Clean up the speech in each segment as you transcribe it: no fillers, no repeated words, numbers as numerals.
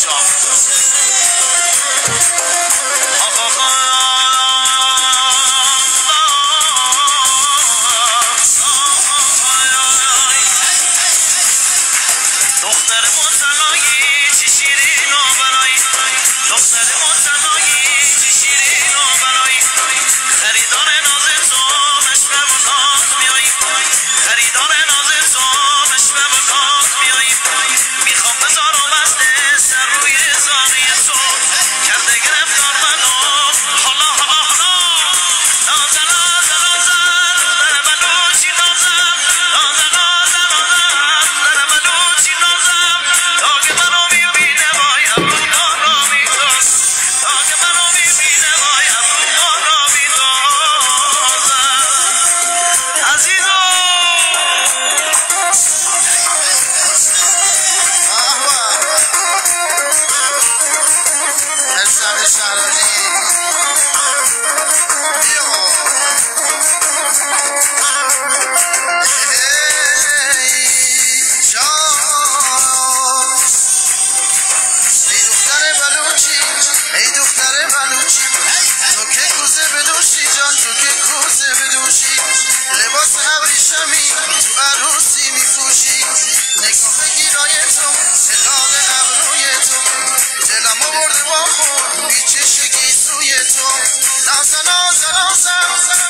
شام دختر متنایی چی شیرین و برایی دختر متنایی چی شیرین و برایی خریدار ناز تو مشبه و ناز میایی خریدار ناز تو مشبه و ناز میایی میخوام بذارم از دست روی زانه تو کرده گرفتار منو حالا حالا حالا نازه نازه نازه در بلوچی نازه نازه نازه نازه در بلوچی نازه تا که منو میبینه باید رو را میداز تا که منو میبینه باید رو را میدازه عزیزو مرسم شهرانی ای دختر بلوچی تو که کوزه بدوشی جان تو که کوزه بدوشی لباس ابریشمی تو عروسی میپوشی نگاه گیرای تو هلال ابروی تو دلم آورده با خود بیچش گیسوی تو نازه نازه نازه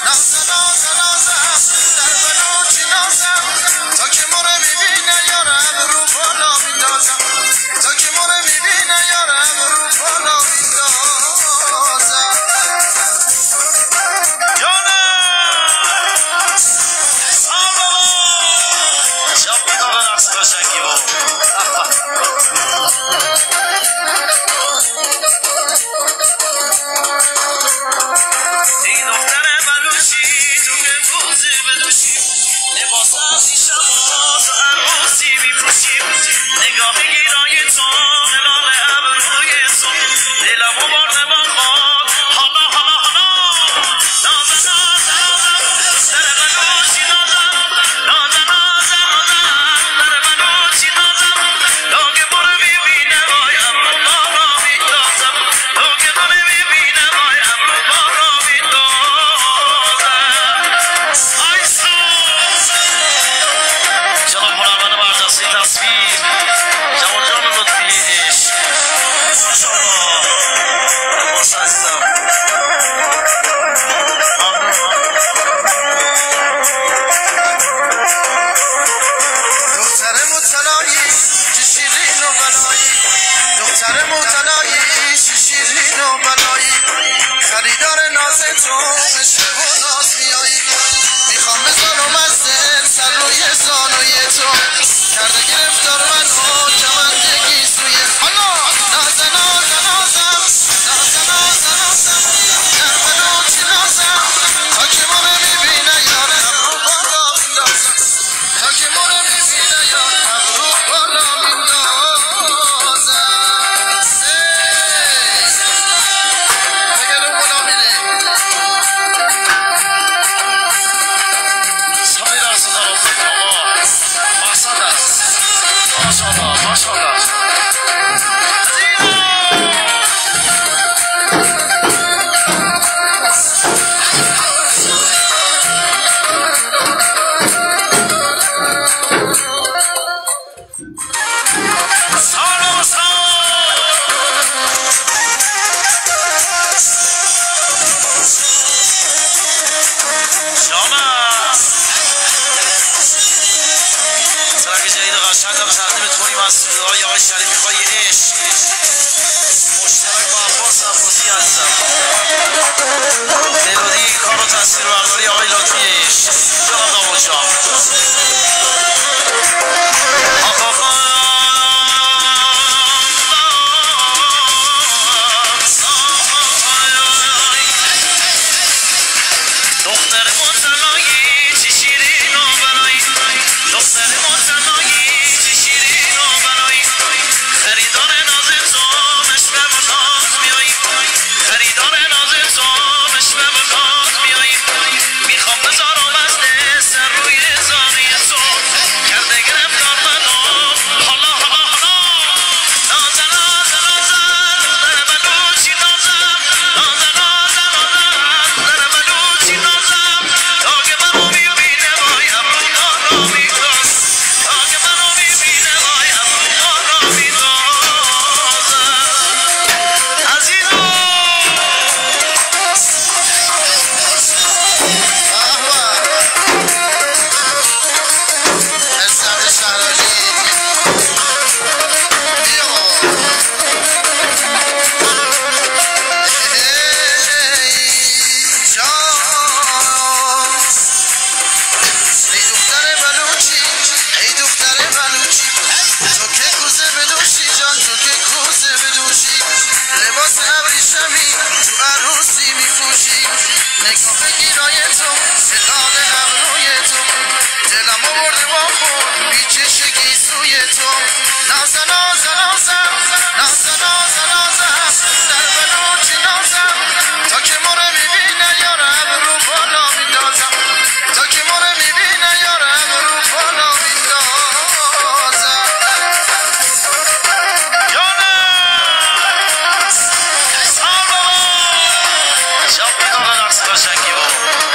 نازه نازه نازه در بلوچی نازه تا که مره میبینه یارم رو بالا میندازم تا که مره میبینه یارم رو بالا میندازم ای دختر بلوچی تو که کوزه بدوشی لباس ابریشم تو عروسی میپوشی نگاه گیرای تو هلال ابروی تو دلم آورده با خود حالا حالا حالا نازه نازه نازه در بلوچی نازه نازه نازه نازه در بلوچی نازه تا که منو میبینه باید رو را میدازم تا که منو میبینه باید رو را میدازم آیسا جناب هنرمند برجسته تصویر جوان جان لطفی عشق ماشاءالله لباس عزیزم دختر متنایی چه شیرین و بلایی دختر متنایی چه شیرین و بلایی خریدار ناز تو عشق و ناز میایی میخوام بذارم از دل سر روی زانوی تو کرده گرفتار منو کمند گیسوی حالا نازه نازه نازم نازه نازه نازم در بلوچی نازم تا که مره میبینه یارم رو بالا میندازم تا که مره میبینه یارم رو بالا میندازم بگه رو بالا میره سایر از صدارت آقا محسن است ماشاءالله ماشاءالله سلام ترک جدید قشنگم تقدیم کنیم از صدای آقای شریفی خواهی عشق مشترک با عباس عباسی هستم ملودی این کار رو تصویر برداری آقای لطفی عشق جناب داوود جان دختر متنایی چی شیرین و برایی دختر متنایی چی شیرین و برایی خریدار ناز تو مشبه و ناز میایی خریدار ناز تو مشبه و ناز میایی زمین تو عروسی میپوشی نگاه گیرای تو صدای ابروی تو دلم آورده با خود بیچش گیسوی تو نازم نازم نازم نازم نازم نازم در بلوچی نازم تا که ما رو میبینه یار ابرو بالا میندازم تا که ما رو میبینه یار ابرو بالا میندازم جانم اسحال بابا شب بدان رقص قشنگی بابا